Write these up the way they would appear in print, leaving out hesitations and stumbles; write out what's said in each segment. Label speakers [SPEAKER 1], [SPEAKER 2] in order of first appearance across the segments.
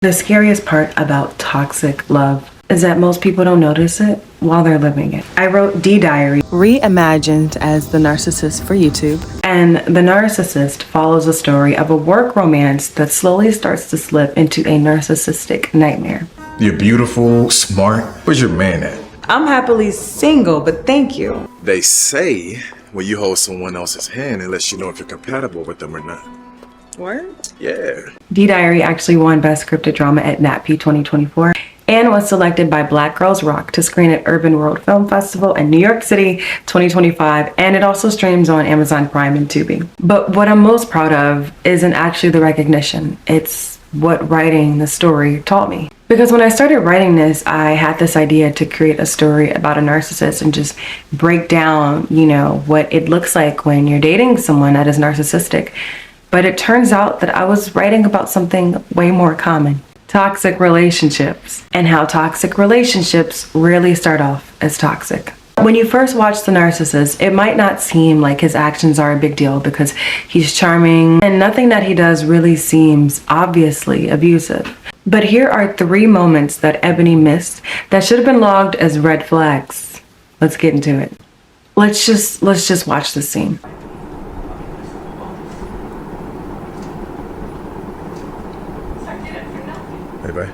[SPEAKER 1] The scariest part about toxic love is that most people don't notice it while they're living it. I wrote D-Diary, reimagined as the narcissist for YouTube. And the narcissist follows a story of a work romance that slowly starts to slip into a narcissistic nightmare.
[SPEAKER 2] You're beautiful, smart. Where's your man at?
[SPEAKER 1] I'm happily single, but thank you.
[SPEAKER 2] They say when you hold someone else's hand, it lets you know if you're compatible with them or not.
[SPEAKER 1] What?
[SPEAKER 2] Yeah.
[SPEAKER 1] D-Diary actually won Best Scripted Drama at NatP 2024 and was selected by Black Girls Rock to screen at Urban World Film Festival in New York City 2025, and it also streams on Amazon Prime and Tubi. But what I'm most proud of isn't actually the recognition. It's what writing the story taught me. Because when I started writing this, I had this idea to create a story about a narcissist and just break down, what it looks like when you're dating someone that is narcissistic. But it turns out that I was writing about something way more common. Toxic relationships, and how toxic relationships rarely start off as toxic. When you first watch The Narcissist, it might not seem like his actions are a big deal because he's charming and nothing that he does really seems obviously abusive. But here are 3 moments that Ebony missed that should have been logged as red flags. Let's get into it. Let's just watch the scene.
[SPEAKER 2] Hey, babe.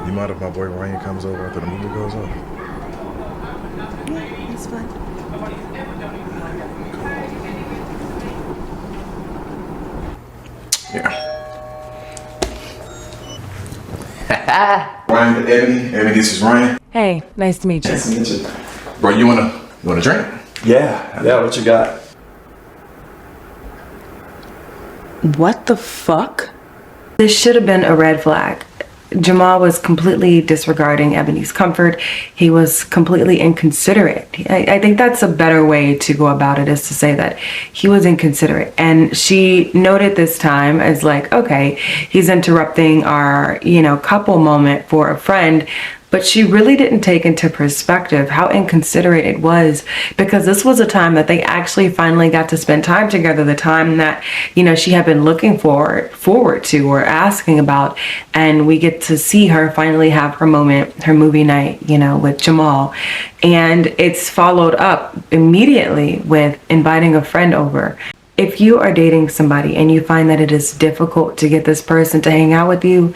[SPEAKER 2] You mind if my boy Ryan comes over after the movie goes off?
[SPEAKER 1] Yeah, it's fine.
[SPEAKER 2] Yeah. Ryan, Ebony, this is Ryan.
[SPEAKER 1] Hey, nice to meet you.
[SPEAKER 3] Nice to meet you.
[SPEAKER 2] Bro, you wanna drink?
[SPEAKER 3] Yeah, what you got?
[SPEAKER 1] What the fuck? This should have been a red flag. Jamal was completely disregarding Ebony's comfort. He was completely inconsiderate. I think that's a better way to go about it, is to say that he was inconsiderate. And she noted this time as like, okay, he's interrupting our, couple moment for a friend. But she really didn't take into perspective how inconsiderate it was, because this was a time that they actually finally got to spend time together, the time that, she had been looking forward to or asking about. And we get to see her finally have her moment, her movie night, with Jamal. And it's followed up immediately with inviting a friend over. If you are dating somebody and you find that it is difficult to get this person to hang out with you,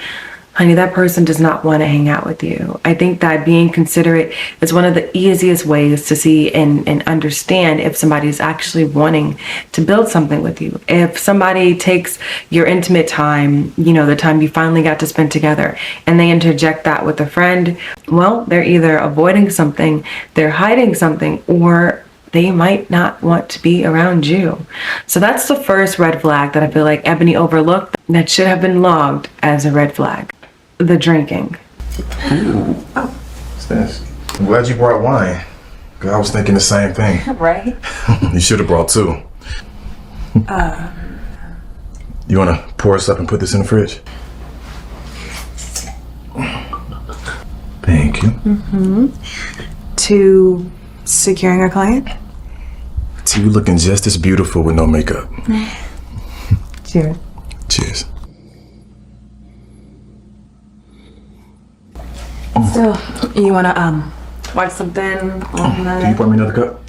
[SPEAKER 1] honey, that person does not want to hang out with you. I think that being considerate is one of the easiest ways to see and understand if somebody's actually wanting to build something with you. If somebody takes your intimate time, the time you finally got to spend together, and they interject that with a friend, well, they're either avoiding something, they're hiding something, or they might not want to be around you. So that's the first red flag that I feel like Ebony overlooked that should have been logged as a red flag. The drinking.
[SPEAKER 2] Oh. What's this? I'm glad you brought wine, because I was thinking the same thing.
[SPEAKER 1] Right?
[SPEAKER 2] You should have brought 2. You want to pour us up and put this in the fridge? Thank you.
[SPEAKER 1] To securing our client?
[SPEAKER 2] To you looking just as beautiful with no makeup.
[SPEAKER 1] Cheers.
[SPEAKER 2] Cheers.
[SPEAKER 1] So, you wanna watch something?
[SPEAKER 2] Can you pour me another cup?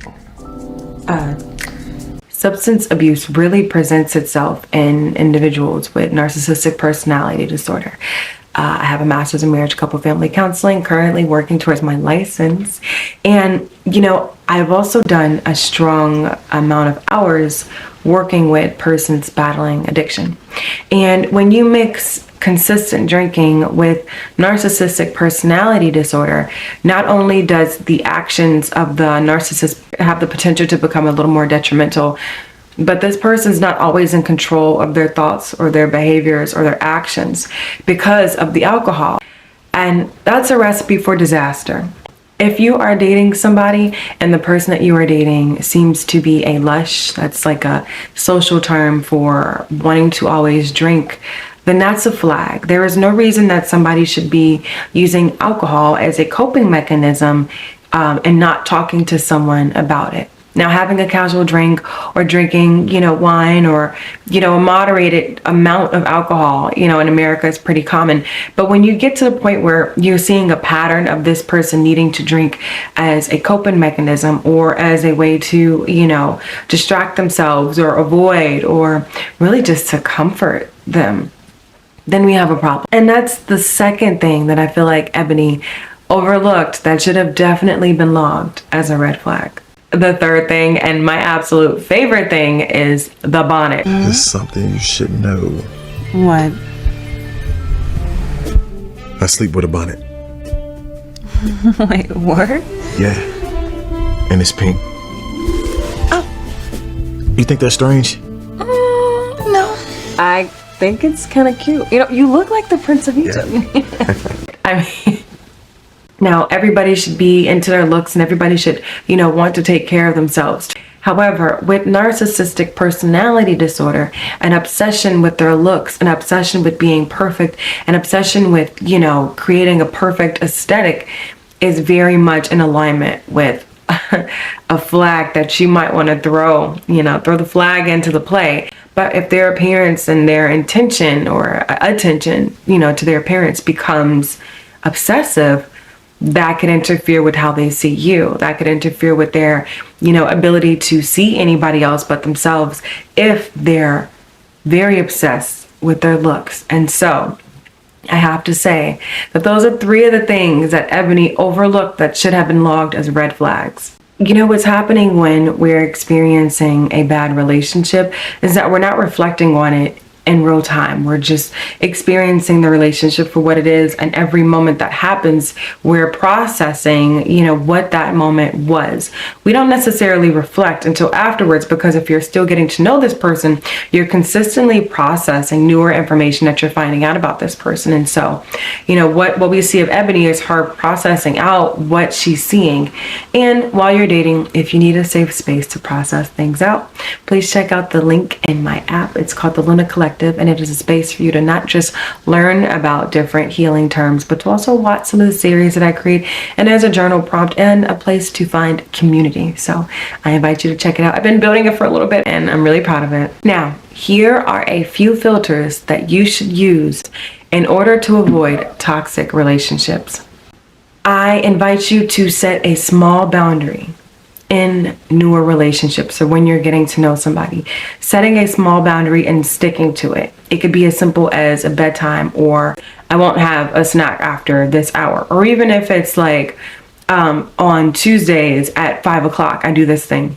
[SPEAKER 1] Substance abuse really presents itself in individuals with narcissistic personality disorder. I have a master's in marriage, couple, family counseling, currently working towards my license. And, I've also done a strong amount of hours working with persons battling addiction. And when you mix consistent drinking with narcissistic personality disorder, not only does the actions of the narcissist have the potential to become a little more detrimental, but this person's not always in control of their thoughts or their behaviors or their actions because of the alcohol. And that's a recipe for disaster. If you are dating somebody and the person that you are dating seems to be a lush, that's like a social term for wanting to always drink, then that's a flag. There is no reason that somebody should be using alcohol as a coping mechanism and not talking to someone about it. Now, having a casual drink or drinking, wine or, a moderated amount of alcohol, in America is pretty common. But when you get to the point where you're seeing a pattern of this person needing to drink as a coping mechanism or as a way to, distract themselves or avoid or really just to comfort them, then we have a problem. And that's the second thing that I feel like Ebony overlooked that should have definitely been logged as a red flag. The third thing, and my absolute favorite thing, is the bonnet.
[SPEAKER 2] There's something you should know.
[SPEAKER 4] What?
[SPEAKER 2] I sleep with a bonnet.
[SPEAKER 4] Wait, what?
[SPEAKER 2] Yeah. And it's pink.
[SPEAKER 4] Oh.
[SPEAKER 2] You think that's strange?
[SPEAKER 4] No. I think it's kind of cute. You look like the Prince of Egypt.
[SPEAKER 2] Yeah.
[SPEAKER 1] I mean, now everybody should be into their looks and everybody should, want to take care of themselves. However, with narcissistic personality disorder, an obsession with their looks, an obsession with being perfect, an obsession with, creating a perfect aesthetic is very much in alignment with a flag that you might want to throw the flag into the play. But if their appearance and their intention or attention, to their appearance becomes obsessive, that could interfere with how they see you. That could interfere with their, ability to see anybody else but themselves if they're very obsessed with their looks. And so I have to say that those are three of the things that Ebony overlooked that should have been logged as red flags. What's happening when we're experiencing a bad relationship is that we're not reflecting on it in real time. We're just experiencing the relationship for what it is, and every moment that happens, we're processing, what that moment was. We don't necessarily reflect until afterwards, because if you're still getting to know this person, you're consistently processing newer information that you're finding out about this person. And so, what we see of Ebony is her processing out what she's seeing. And while you're dating, if you need a safe space to process things out, please check out the link in my app. It's called the Luna Collective, and it is a space for you to not just learn about different healing terms, but to also watch some of the series that I create, and as a journal prompt and a place to find community. So I invite you to check it out. I've been building it for a little bit and I'm really proud of it. Now, here are a few filters that you should use in order to avoid toxic relationships. I invite you to set a small boundary in newer relationships, or when you're getting to know somebody, setting a small boundary and sticking to it. It could be as simple as a bedtime, or I won't have a snack after this hour, or even if it's like on Tuesdays at 5 o'clock, I do this thing.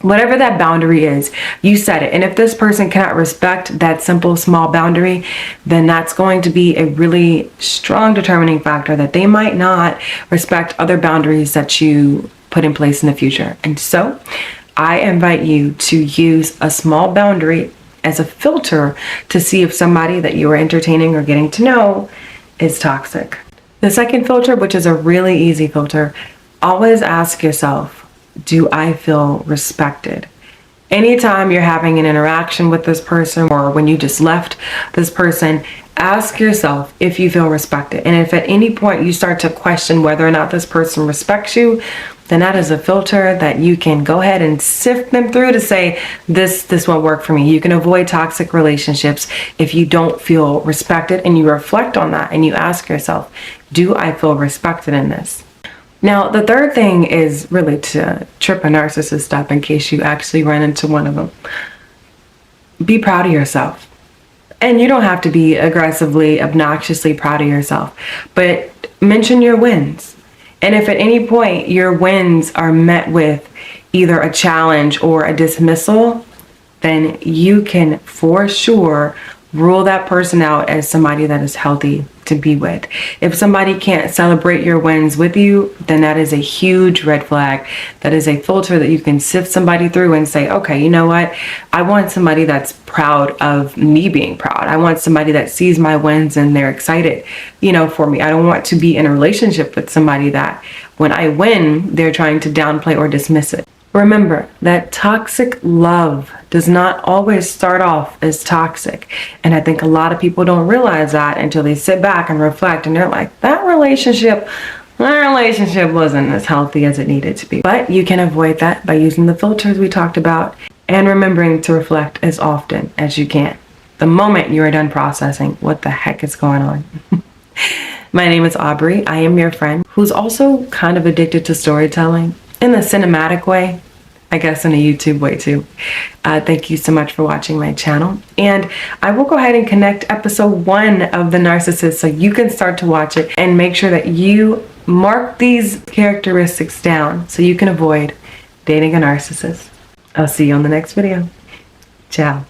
[SPEAKER 1] Whatever that boundary is, you set it. And if this person cannot respect that simple, small boundary, then that's going to be a really strong determining factor that they might not respect other boundaries that you put in place in the future. And so I invite you to use a small boundary as a filter to see if somebody that you are entertaining or getting to know is toxic. The second filter, which is a really easy filter, always ask yourself, do I feel respected? Anytime you're having an interaction with this person, or when you just left this person, ask yourself if you feel respected. And if at any point you start to question whether or not this person respects you, then that is a filter that you can go ahead and sift them through to say, this won't work for me. You can avoid toxic relationships if you don't feel respected, and you reflect on that and you ask yourself, do I feel respected in this? Now, the third thing is really to trip a narcissist up in case you actually run into one of them. Be proud of yourself. And you don't have to be aggressively, obnoxiously proud of yourself, but mention your wins. And if at any point your wins are met with either a challenge or a dismissal, then you can for sure rule that person out as somebody that is healthy to be with. If somebody can't celebrate your wins with you, then that is a huge red flag. That is a filter that you can sift somebody through and say, okay, you know what? I want somebody that's proud of me being proud. I want somebody that sees my wins and they're excited, for me. I don't want to be in a relationship with somebody that when I win, they're trying to downplay or dismiss it. Remember that toxic love does not always start off as toxic. And I think a lot of people don't realize that until they sit back and reflect and they're like, that relationship our relationship wasn't as healthy as it needed to be. But you can avoid that by using the filters we talked about and remembering to reflect as often as you can. The moment you are done processing what the heck is going on. My name is Aubri. I am your friend who's also kind of addicted to storytelling in the cinematic way, I guess in a YouTube way too. Thank you so much for watching my channel. And I will go ahead and connect episode 1 of The Narcissist so you can start to watch it and make sure that you mark these characteristics down so you can avoid dating a narcissist. I'll see you on the next video. Ciao.